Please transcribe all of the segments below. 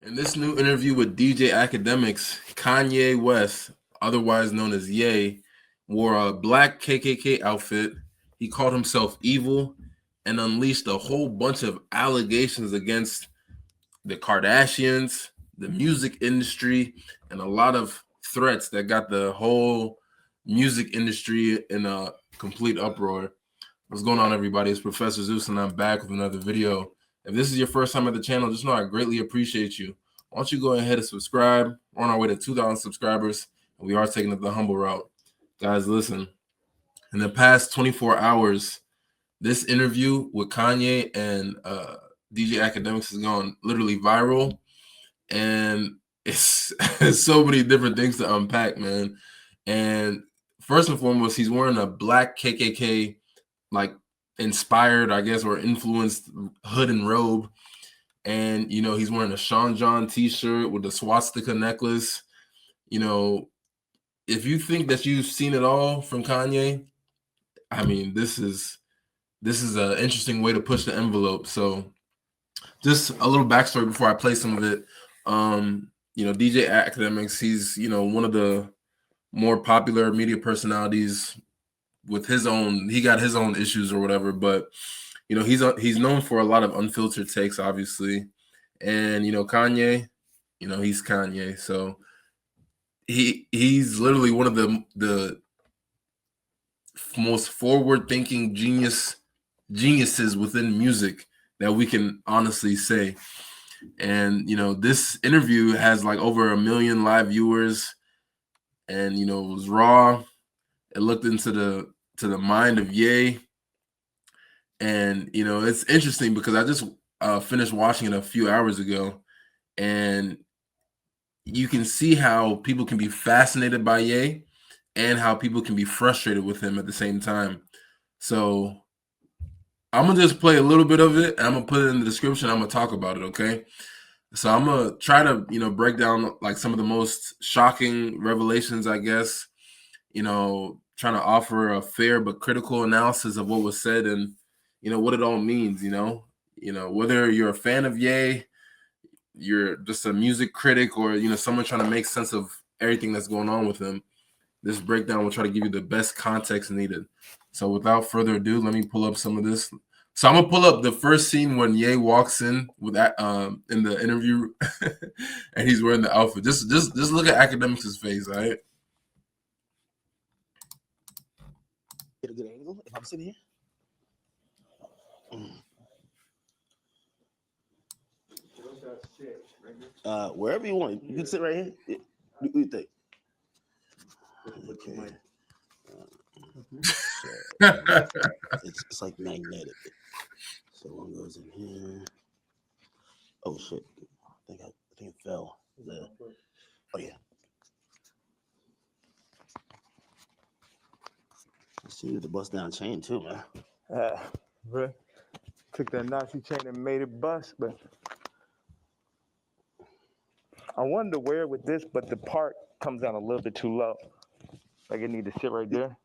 In this new interview with DJ Akademiks, Kanye West, otherwise known as Ye, wore a black KKK outfit. He called himself evil and unleashed a whole bunch of allegations against the Kardashians, the music industry, and a lot of threats that got the whole music industry in a complete uproar. What's going on, everybody? It's Professor Zeus, and I'm back with another video. If this is your first time at the channel, just know I greatly appreciate you. Why don't you go ahead and subscribe? We're on our way to 2,000 subscribers, and we are taking it the humble route. Guys, listen. In the past 24 hours, this interview with Kanye and DJ Akademiks has gone literally viral, and it's, it's so many different things to unpack, man. And first and foremost, he's wearing a black KKK, like inspired, I guess, or influenced hood and robe. And, you know, he's wearing a Sean John t-shirt with a swastika necklace. You know, if you think that you've seen it all from Kanye, I mean, this is an interesting way to push the envelope. So just a little backstory before I play some of it. You know, DJ Akademiks, he's, you know, one of the more popular media personalities with his own, he got his own issues or whatever, but you know, he's known for a lot of unfiltered takes, obviously. And you know, Kanye, you know, he's Kanye. So he's literally one of the most forward-thinking geniuses within music that we can honestly say. And you know, this interview has like over 1 million live viewers, and you know, it was raw. It looked into the mind of Ye. And you know, it's interesting because I just finished watching it a few hours ago, and you can see how people can be fascinated by Ye and how people can be frustrated with him at the same time. So I'm gonna just play a little bit of it, and I'm gonna put it in the description. I'm gonna talk about it, okay? So I'm gonna try to, you know, break down like some of the most shocking revelations, I guess. You know, trying to offer a fair but critical analysis of what was said and, you know, what it all means. You know, whether you're a fan of Ye, you're just a music critic, or you know, someone trying to make sense of everything that's going on with him. This breakdown will try to give you the best context needed. So without further ado, let me pull up some of this. So I'm gonna pull up the first scene when Ye walks in with that in the interview, and he's wearing the outfit. Just look at Akademiks' face, all right? Get a good angle if I'm sitting here. Wherever you want, you can sit right here. What do you think? Okay. It's like magnetic. So one goes in here. Oh shit! I think it fell. Oh yeah. I see the bust down chain too, man. Bro, took that Nazi chain and made it bust, but I wanted to wear it with this, but the part comes down a little bit too low. Like it need to sit right there.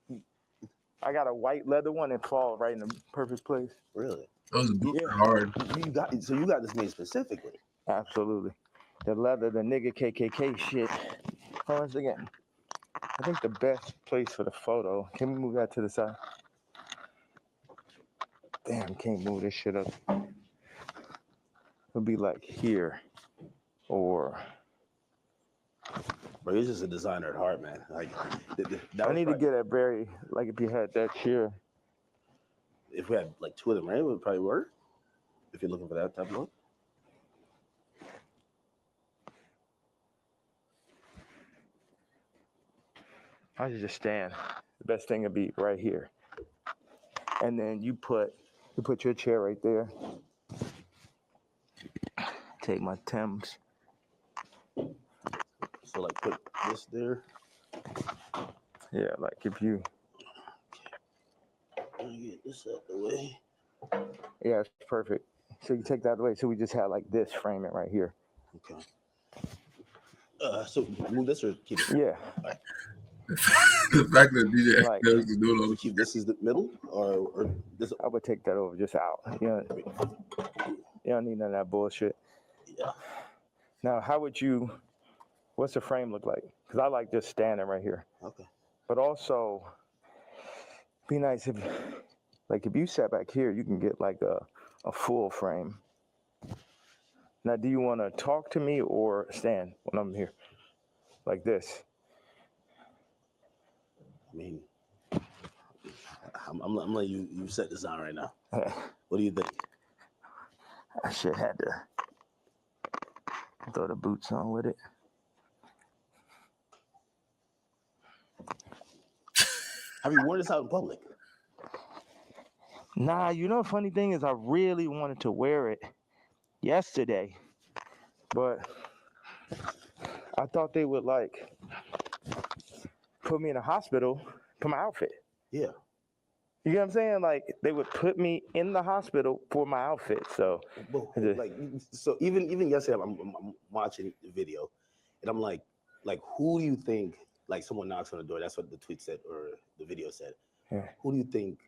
I got a white leather one and fall right in the perfect place. Really? Those boots are hard. You got this made specifically. Absolutely. The leather, the nigga KKK shit. Hold on again. I think the best place for the photo. Can we move that to the side? Damn, can't move this shit up. It'll be like here, or. But he's just a designer at heart, man. Like I need to get a very, like if you had that chair. If we had like two of them, right, it would probably work. If you're looking for that type of look. I should just stand. The best thing would be right here. And then you put your chair right there. Take my Timbs. So like put this there. Yeah, like if you. Let me get this out the way. Yeah, it's perfect. So you take that away. So we just have like this, frame it right here. Okay. So move this or keep it? Yeah. Right. The fact that DJ Akademiks is doing all this. Keep this is the middle, or this. I would take that over just out. You don't need none of that bullshit. Yeah. Now, what's the frame look like? Because I like just standing right here. Okay. But also, be nice if you sat back here, you can get like a full frame. Now, do you want to talk to me or stand when I'm here? Like this? I mean, I'm letting you set this on right now. What do you think? I should have had to throw the boots on with it. Have you worn this out in public? Nah, the funny thing is I really wanted to wear it yesterday, but I thought they would like put me in a hospital for my outfit. Yeah. You get what I'm saying? Like they would put me in the hospital for my outfit. So, But even yesterday, I'm watching the video, and I'm like, who do you think? Like someone knocks on the door. That's what the tweet said or the video said. yeah. Who do you think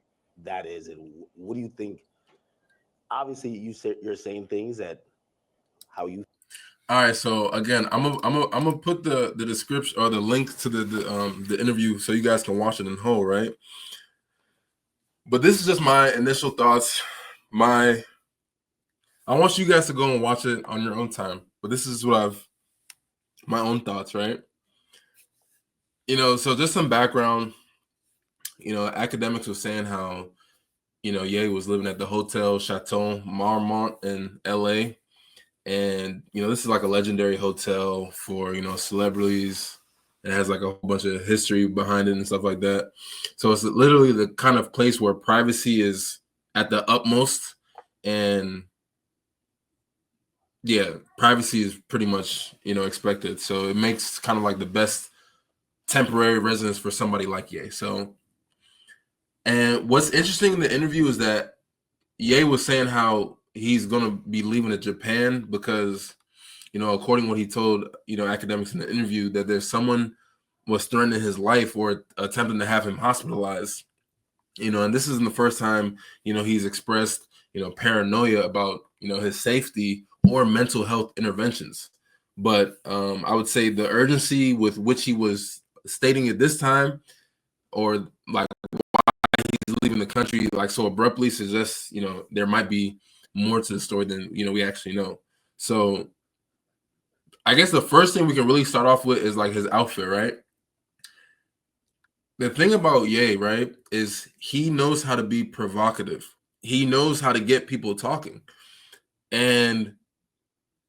that is, and what do you think? Obviously, you're saying things that how you. All right, so again, I'm gonna put the description or the link to the interview so you guys can watch it in whole, right? But this is just my initial thoughts. I want you guys to go and watch it on your own time. But this is my own thoughts, right? So just some background. Akademiks was saying how, Ye was living at the Hotel Chateau Marmont in LA. And, this is like a legendary hotel for, celebrities. It has like a whole bunch of history behind it and stuff like that. So it's literally the kind of place where privacy is at the utmost. And yeah, privacy is pretty much, expected. So it makes kind of like the best temporary residence for somebody like Ye. So, and what's interesting in the interview is that Ye was saying how he's going to be leaving to Japan because, according to what he told, Akademiks in the interview, that there's someone was threatening his life or attempting to have him hospitalized, and this isn't the first time, he's expressed, paranoia about, his safety or mental health interventions. But I would say the urgency with which he was stating it this time, or like he's leaving the country like so abruptly, suggests, there might be more to the story than, we actually know. So I guess the first thing we can really start off with is like his outfit, right? The thing about Ye, right, is he knows how to be provocative. He knows how to get people talking. And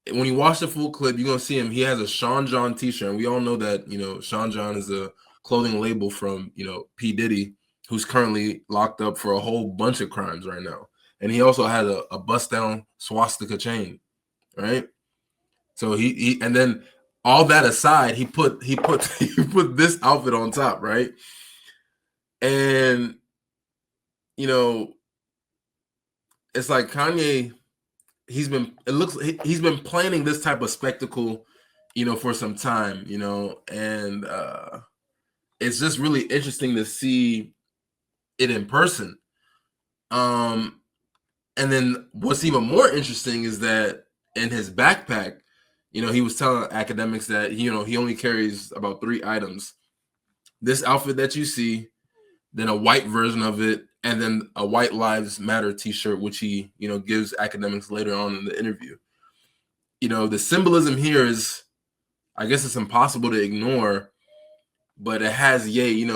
when you watch the full clip, you're going to see him. He has a Sean John t-shirt. And we all know that, Sean John is a clothing label from, P. Diddy, who's currently locked up for a whole bunch of crimes right now. And he also had a bust-down swastika chain, right? So he and then all that aside, he put this outfit on top, right? And it's like Kanye, he's been planning this type of spectacle, for some time, and it's just really interesting to see it in person. And then what's even more interesting is that in his backpack, he was telling Akademiks that he only carries about 3 items. This outfit that you see, then a white version of it, and then a White Lives Matter t-shirt, which he, gives Akademiks later on in the interview. The symbolism here is, I guess it's impossible to ignore, but it has Ye,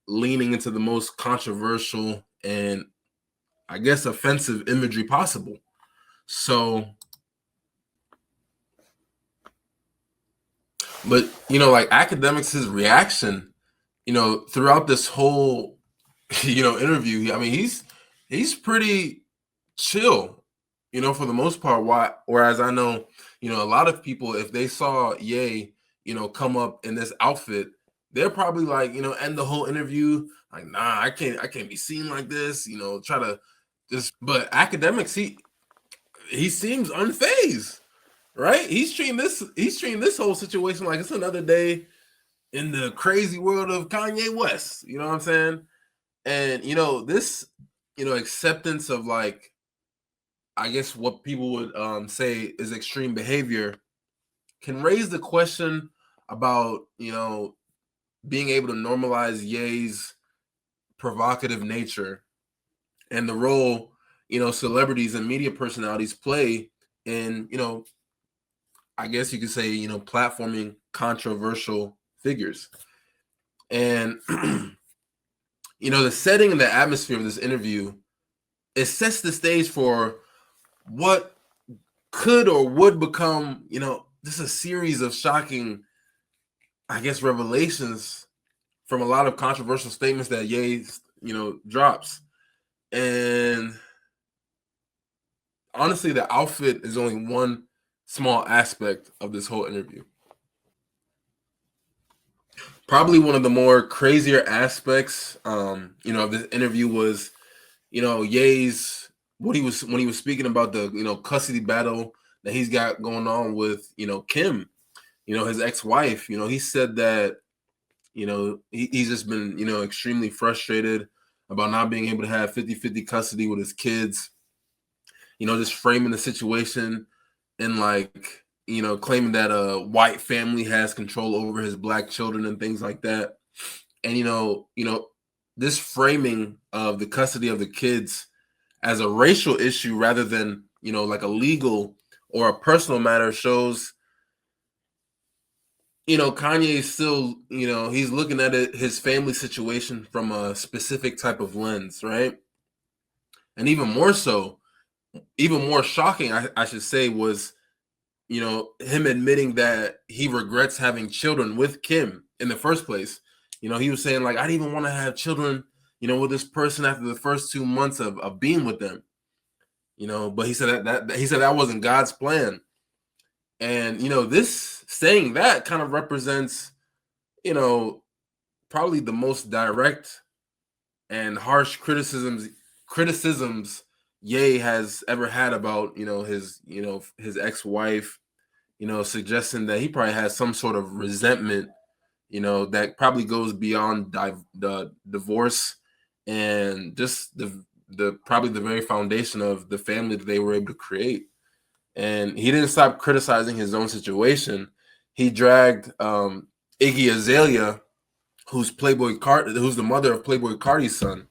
leaning into the most controversial and I guess offensive imagery possible. So, but like Akademiks, his reaction, throughout this whole, interview, I mean, he's pretty chill, for the most part. Whereas I know, a lot of people, if they saw Ye, come up in this outfit, they're probably like, end the whole interview like, nah, I can't be seen like this, try to just. But Akademiks, he seems unfazed, right? He's treating this whole situation like it's another day in the crazy world of Kanye West. You know what I'm saying? And this, acceptance of like, I guess what people would say is extreme behavior can raise the question about, being able to normalize Ye's provocative nature and the role, celebrities and media personalities play in, I guess you could say, platforming controversial figures. And, the setting and the atmosphere of this interview, it sets the stage for what could or would become, just a series of shocking, I guess, revelations from a lot of controversial statements that Ye, drops. And honestly, the outfit is only one small aspect of this whole interview. Probably one of the more crazier aspects, of this interview was, Ye's when he was speaking about the custody battle that he's got going on with Kim, his ex-wife. He said that he's just been extremely frustrated about not being able to have 50-50 custody with his kids. Just framing the situation and claiming that a white family has control over his black children and things like that. And this framing of the custody of the kids as a racial issue rather than like a legal or a personal matter shows Kanye is still he's looking at his family situation from a specific type of lens, right? And even more shocking, I should say, was him admitting that he regrets having children with Kim in the first place. He was saying, like, I didn't even want to have children with this person after the first 2 months of being with them. But he said that wasn't God's plan. And this saying that kind of represents probably the most direct and harsh criticisms Ye has ever had about his ex-wife, suggesting that he probably has some sort of resentment that probably goes beyond the divorce and just the probably the very foundation of the family that they were able to create. And he didn't stop criticizing his own situation. He dragged Iggy Azalea, who's the mother of Playboy Cardi's son,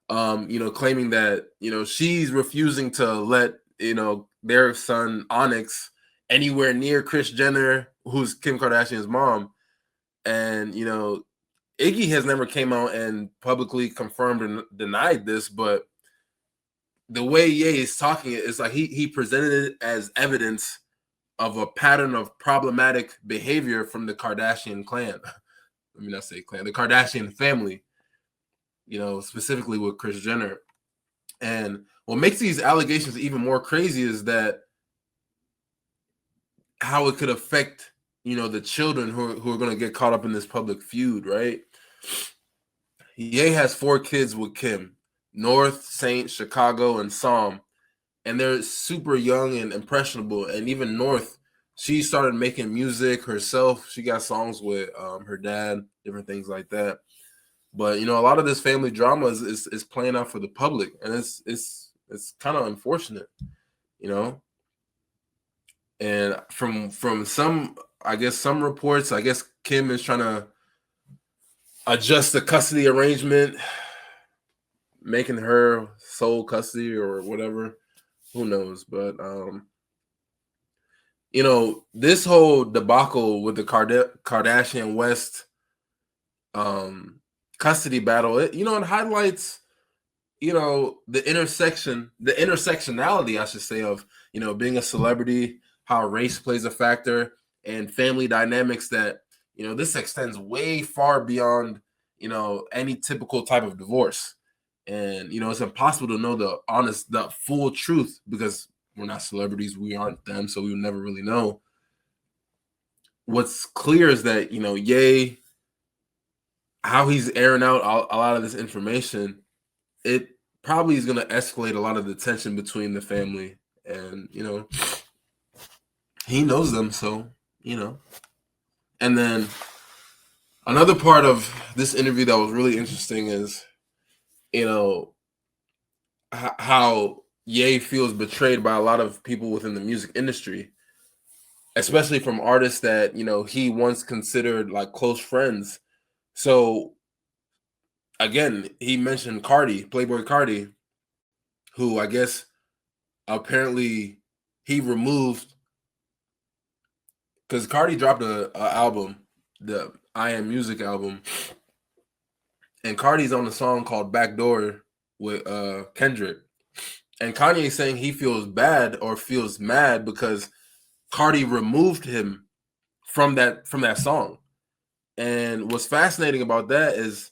claiming that she's refusing to let their son Onyx anywhere near Kris Jenner, who's Kim Kardashian's mom. And Iggy has never came out and publicly confirmed and denied this, but the way Ye is talking it is like he presented it as evidence of a pattern of problematic behavior from the Kardashian clan. Let me not say clan, the Kardashian family, specifically with Kris Jenner. And what makes these allegations even more crazy is that how it could affect, the children who are going to get caught up in this public feud, right? Ye has 4 kids with Kim: North, Saint, Chicago, and Psalm. And they're super young and impressionable. And even North, she started making music herself. She got songs with her dad, different things like that. But a lot of this family drama is playing out for the public, and it's kind of unfortunate, And from some reports, I guess Kim is trying to adjust the custody arrangement, making her sole custody or whatever. Who knows? But this whole debacle with the Kardashian West custody battle, it highlights the intersectionality, I should say, of being a celebrity, how race plays a factor, and family dynamics that this extends way far beyond any typical type of divorce. And it's impossible to know the full truth because we're not celebrities, we aren't them, so we will never really know. What's clear is that Ye, how he's airing out a lot of this information, it probably is going to escalate a lot of the tension between the family, and he knows them, so And then another part of this interview that was really interesting is how Ye feels betrayed by a lot of people within the music industry. especially from artists that, you know, he once considered like close friends. So again, he mentioned Cardi, Playboy Cardi, who I guess apparently he removed, because Cardi dropped a album, the I Am Music album, and Cardi's on a song called Backdoor with Kendrick. And Kanye saying he feels bad or feels mad because Cardi removed him from that song. And what's fascinating about that is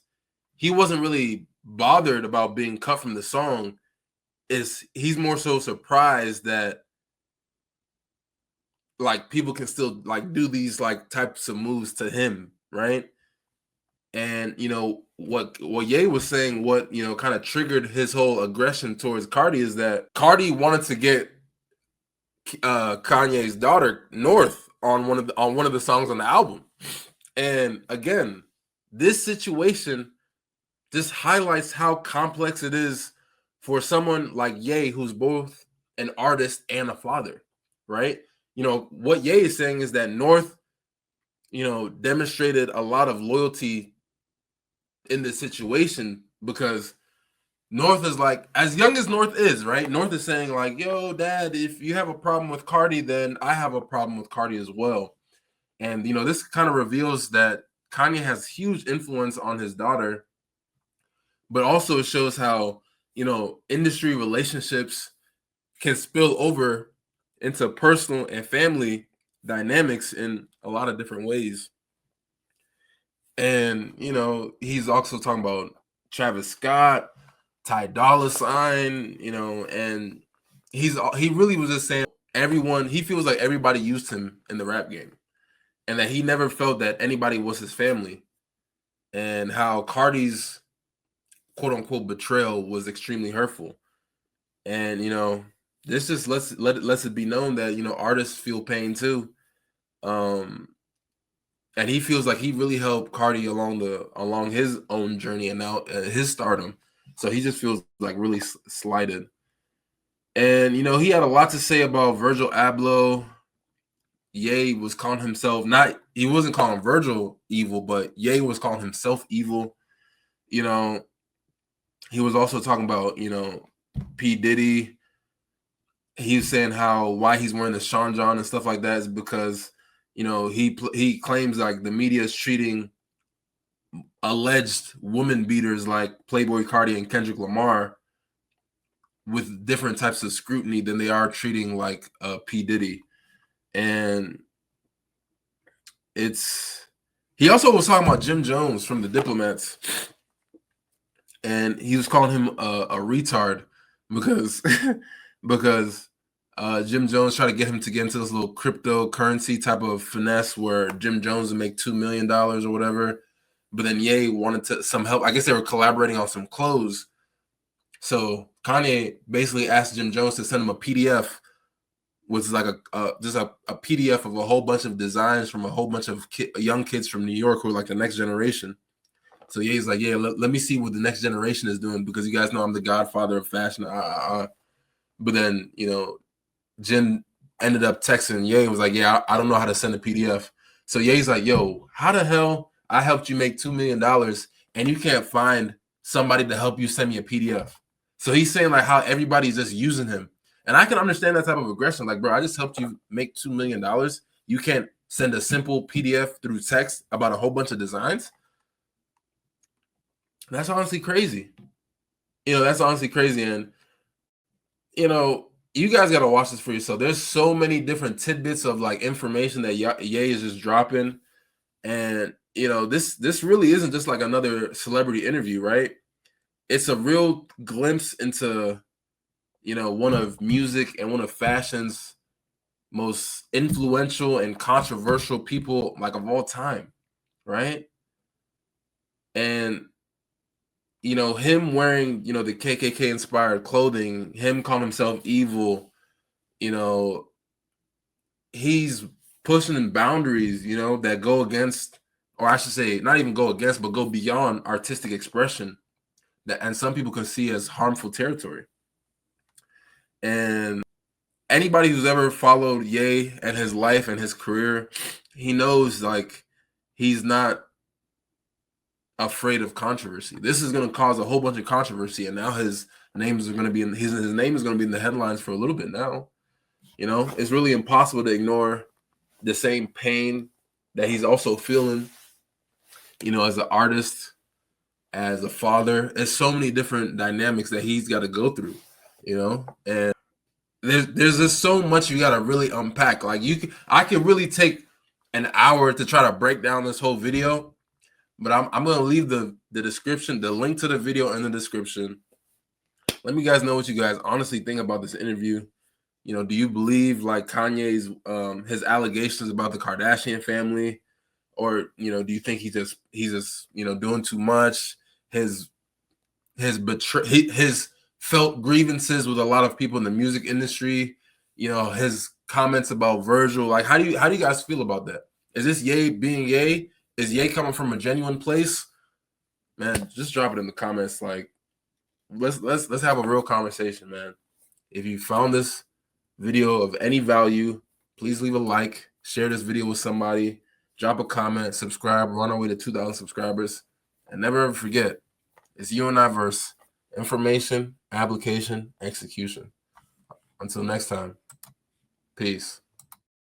he wasn't really bothered about being cut from the song. Is he's more so surprised that like people can still like do these like types of moves to him, right? And you know what Ye was saying, what you know kind of triggered his whole aggression towards Cardi is that Cardi wanted to get Kanye's daughter North on one of the songs on the album. And again, this situation just highlights how complex it is for someone like Ye, who's both an artist and a father, right? You know, what Ye is saying is that North, you know, demonstrated a lot of loyalty in this situation because North is like, as young as North is, right? North is saying like, yo, dad, if you have a problem with Cardi, then I have a problem with Cardi as well. And, you know, this kind of reveals that Kanye has huge influence on his daughter, but also it shows how, you know, industry relationships can spill over into personal and family dynamics in a lot of different ways. And, you know, he's also talking about Travis Scott, Ty Dolla Sign, you know, and he really was just saying he feels like everybody used him in the rap game and that he never felt that anybody was his family, and how Cardi's quote unquote betrayal was extremely hurtful. And, you know, this just lets it be known that, you know, artists feel pain too. And he feels like he really helped Cardi along his own journey and now his stardom. So he just feels like really slighted. And you know, he had a lot to say about Virgil Abloh. Ye was calling himself he wasn't calling Virgil evil, but Ye was calling himself evil. You know, he was also talking about, you know, P. Diddy. He was saying why he's wearing the Sean John and stuff like that is because, you know, he claims like the media is treating alleged woman beaters like Playboy Cardi and Kendrick Lamar with different types of scrutiny than they are treating like P. Diddy. And he also was talking about Jim Jones from the Diplomats, and he was calling him a retard because because Jim Jones tried to get him to get into this little cryptocurrency type of finesse where Jim Jones would make $2 million or whatever. But then Ye wanted some help. I guess they were collaborating on some clothes. So Kanye basically asked Jim Jones to send him a PDF, which is like just a PDF of a whole bunch of designs from a whole bunch of young kids from New York who are like the next generation. So Ye's like, yeah, let me see what the next generation is doing because you guys know I'm the godfather of fashion. But then, you know, Jim ended up texting Ye and was like, yeah, I don't know how to send a PDF. So Ye's like, yo, how the hell I helped you make $2 million and you can't find somebody to help you send me a PDF? So he's saying like how everybody's just using him. And I can understand that type of aggression. Like, bro, I just helped you make $2 million. You can't send a simple PDF through text about a whole bunch of designs. That's honestly crazy. You know, that's honestly crazy. And, you know, you guys got to watch this for yourself. There's so many different tidbits of like information that Ye is just dropping. And, you know, this really isn't just like another celebrity interview, right? It's a real glimpse into, you know, one of music and one of fashion's most influential and controversial people like of all time, right? And, you know, him wearing, you know, the KKK inspired clothing, him calling himself evil, you know, he's pushing boundaries, you know, that go against, or I should say, not even go against, but go beyond artistic expression that, and some people can see as harmful territory. And anybody who's ever followed Ye and his life and his career, he knows like he's not afraid of controversy. This is going to cause a whole bunch of controversy, and now his names are going to be in his name is going to be in the headlines for a little bit now. You know, it's really impossible to ignore the same pain that he's also feeling. You know, as an artist, as a father, there's so many different dynamics that he's got to go through. You know, and there's just so much you got to really unpack. Like I could really take an hour to try to break down this whole video, but I'm gonna leave the description, the link to the video in the description. Let me guys know what you guys honestly think about this interview. You know, do you believe like Kanye's his allegations about the Kardashian family, or you know, do you think he's just you know doing too much? His felt grievances with a lot of people in the music industry. You know, his comments about Virgil. Like, how do you guys feel about that? Is this Ye being Ye? Is Ye coming from a genuine place? Man, just drop it in the comments. Like, let's have a real conversation, man. If you found this video of any value, please leave a like, share this video with somebody, drop a comment, subscribe. We're on our way to 2,000 subscribers, and never ever forget, it's you and I verse information, application, execution. Until next time, peace.